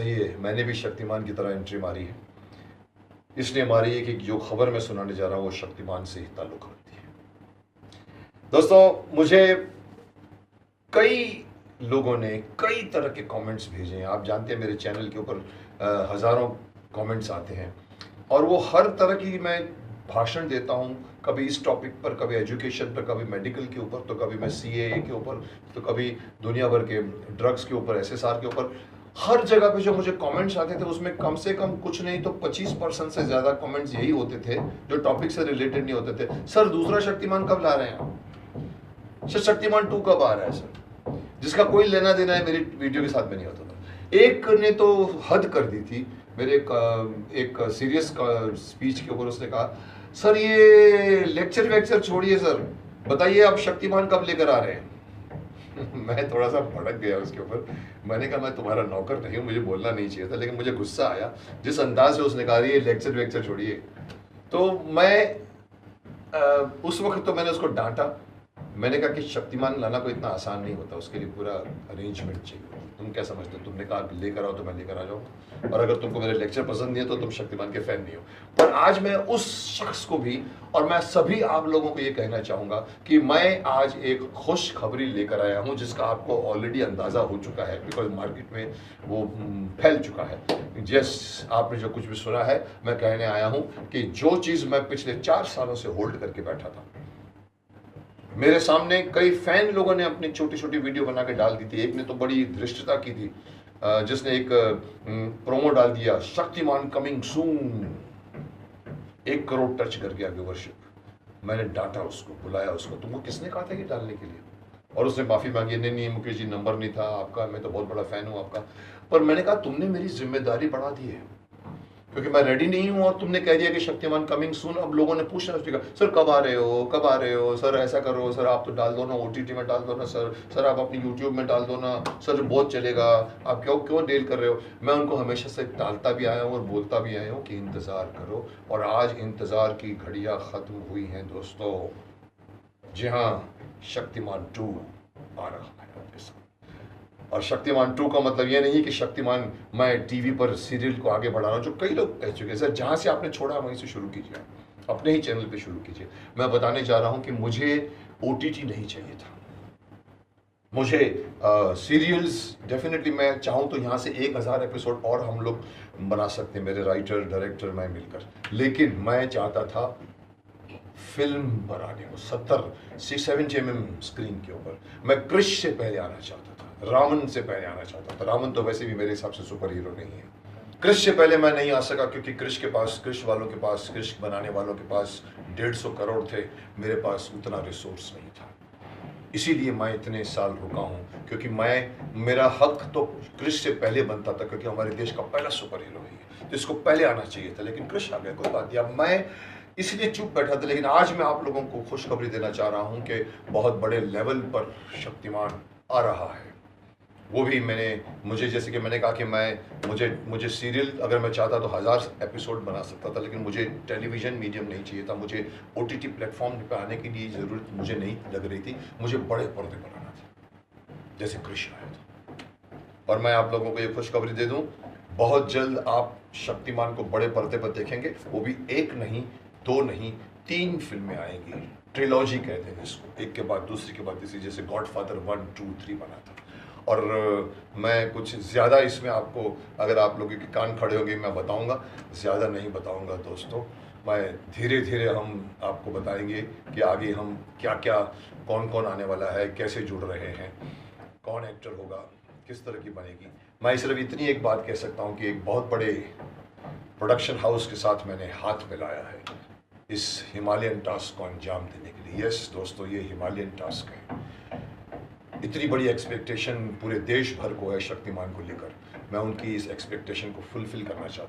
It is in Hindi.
ये मैंने भी शक्तिमान की तरह एंट्री मारी है, इसलिए मारी है कि जो खबर मैं सुनाने जा रहा हूँ वो शक्तिमान से ही ताल्लुक रखती है। दोस्तों, मुझे कई लोगों ने कई तरह के कमेंट्स भेजे हैं। आप जानते हैं मेरे चैनल के ऊपर हज़ारों कमेंट्स आते हैं और वो हर तरह की मैं भाषण देता हूँ, कभी इस टॉपिक पर, कभी एजुकेशन पर, कभी मेडिकल के ऊपर, तो कभी मैं सीएए के ऊपर, तो कभी दुनिया भर के ड्रग्स के ऊपर, एसएसआर के ऊपर। हर जगह पे जो मुझे कमेंट्स आते थे उसमें कम से कम कुछ नहीं तो 25% से ज़्यादा कमेंट्स यही होते थे जो टॉपिक से रिलेटेड नहीं होते थे। सर, दूसरा शक्तिमान कब ला रहे हैं आप? सर, शक्तिमान 2 कब आ रहा है सर? जिसका कोई लेना देना है मेरी वीडियो के साथ में नहीं होता था। एक ने तो हद कर दी थी मेरे एक सीरियस स्पीच के ऊपर। उसने कहा, सर ये लेक्चर वेक्चर छोड़िए सर, बताइए आप शक्तिमान कब लेकर आ रहे हैं? मैं थोड़ा सा भड़क गया उसके ऊपर। मैंने कहा, मैं तुम्हारा नौकर नहीं हूँ, मुझे बोलना नहीं चाहिए था, लेकिन मुझे गुस्सा आया जिस अंदाज से उसने कहा ये लेक्चर वेक्चर छोड़िए। तो मैं उस वक्त तो मैंने उसको डांटा। मैंने कहा कि शक्तिमान लाना कोई इतना आसान नहीं होता, उसके लिए पूरा अरेंजमेंट चाहिए। तुम क्या समझते हो? तुमने कहा लेकर आओ तो मैं लेकर आ जाऊँ, और अगर तुमको मेरे लेक्चर पसंद नहीं है तो तुम शक्तिमान के फैन नहीं हो। पर आज मैं उस शख्स को भी और मैं सभी आप लोगों को ये कहना चाहूँगा कि मैं आज एक खुश खबरी लेकर आया हूँ जिसका आपको ऑलरेडी अंदाज़ा हो चुका है, बिकॉज मार्केट में वो फैल चुका है। जस्ट आपने जो कुछ भी सुना है, मैं कहने आया हूँ कि जो चीज़ मैं पिछले 4 सालों से होल्ड करके बैठा था, मेरे सामने कई फैन लोगों ने अपनी छोटी छोटी वीडियो बना के डाल दी थी। एक ने तो बड़ी धृष्टता की थी, जिसने एक प्रोमो डाल दिया, Shaktimaan coming soon, 1 crore touch कर गया व्यूवरशिप। मैंने डांटा उसको, बुलाया उसको, तुमको किसने कहा था ये डालने के लिए? और उसने माफ़ी मांगी, नहीं नहीं मुकेश जी, नंबर नहीं था आपका, मैं तो बहुत बड़ा फ़ैन हूँ आपका। पर मैंने कहा, तुमने मेरी जिम्मेदारी बढ़ा दी है, क्योंकि मैं रेडी नहीं हूँ और तुमने कह दिया कि शक्तिमान कमिंग सून। अब लोगों ने पूछना शुरू किया, सर कब आ रहे हो, कब आ रहे हो सर, ऐसा करो सर, आप तो डाल दो ना ओटीटी में, डाल दो ना सर, सर आप अपनी यूट्यूब में डाल दो ना सर, बहुत चलेगा, आप क्यों क्यों डील कर रहे हो? मैं उनको हमेशा से टालता भी आया हूँ और बोलता भी आया हूँ कि इंतज़ार करो, और आज इंतज़ार की घड़ियाँ ख़त्म हुई हैं दोस्तों। जी हाँ, शक्तिमान 2 आ रहा है आपके साथ। और शक्तिमान 2 का मतलब ये नहीं कि शक्तिमान मैं टीवी पर सीरियल को आगे बढ़ा रहा हूँ, जो कई लोग कह चुके हैं। सर, जहाँ से आपने छोड़ा वहीं से शुरू कीजिए, अपने ही चैनल पे शुरू कीजिए। मैं बताने जा रहा हूँ कि मुझे ओटीटी नहीं चाहिए था, मुझे सीरियल्स डेफिनेटली, मैं चाहूँ तो यहाँ से 1000 एपिसोड और हम लोग बना सकते हैं, मेरे राइटर डायरेक्टर मैं मिलकर, लेकिन मैं चाहता था फिल्म बनाने को 70-70 mm स्क्रीन के ऊपर। मैं क्रिश से पहले आना चाहता था, रावण से पहले आना चाहता था। रावण तो वैसे भी मेरे हिसाब से सुपर हीरो नहीं है। क्रिश से पहले मैं नहीं आ सका क्योंकि क्रिश के पास, क्रिश वालों के पास, क्रिश बनाने वालों के पास 150 करोड़ थे, मेरे पास उतना रिसोर्स नहीं था। इसीलिए मैं इतने साल रुका हूँ, क्योंकि मेरा हक तो क्रिश से पहले बनता था, क्योंकि हमारे देश का पहला सुपर हीरो है, तो इसको पहले आना चाहिए था, लेकिन क्रिश आ गया, कोई बात नहीं। अब मैं इसलिए चुप बैठा था, लेकिन आज मैं आप लोगों को खुशखबरी देना चाह रहा हूँ कि बहुत बड़े लेवल पर शक्तिमान आ रहा है। वो भी मुझे जैसे कि मैंने कहा कि मुझे सीरियल अगर मैं चाहता तो 1000 एपिसोड बना सकता था, लेकिन मुझे टेलीविज़न मीडियम नहीं चाहिए था, मुझे ओटीटी प्लेटफॉर्म पे आने की लिए ज़रूरत मुझे नहीं लग रही थी, मुझे बड़े पर्दे पर आना था, जैसे क्रिश आया था। और मैं आप लोगों को ये खुशखबरी दे दूँ, बहुत जल्द आप शक्तिमान को बड़े पर्दे पर देखेंगे, वो भी 1 नहीं, 2 नहीं, 3 फिल्में आएंगी। ट्रिलॉजी कहते हैं इसको, एक के बाद दूसरी के बाद तीसरी, जैसे गॉडफादर 1, 2, 3 बना था। और मैं कुछ ज़्यादा इसमें आपको, अगर आप लोगों के कान खड़े होंगे, मैं बताऊंगा, ज़्यादा नहीं बताऊंगा दोस्तों। मैं धीरे धीरे हम आपको बताएंगे कि आगे हम क्या क्या, कौन कौन आने वाला है, कैसे जुड़ रहे हैं, कौन एक्टर होगा, किस तरह की बनेगी। मैं सिर्फ इतनी एक बात कह सकता हूँ कि एक बहुत बड़े प्रोडक्शन हाउस के साथ मैंने हाथ मिलाया है इस हिमालयन टास्क को अंजाम देने के लिए। यस दोस्तों, ये हिमालयन टास्क है। इतनी बड़ी एक्सपेक्टेशन पूरे देश भर को है शक्तिमान को लेकर, मैं उनकी इस एक्सपेक्टेशन को फुलफिल करना चाहता हूँ।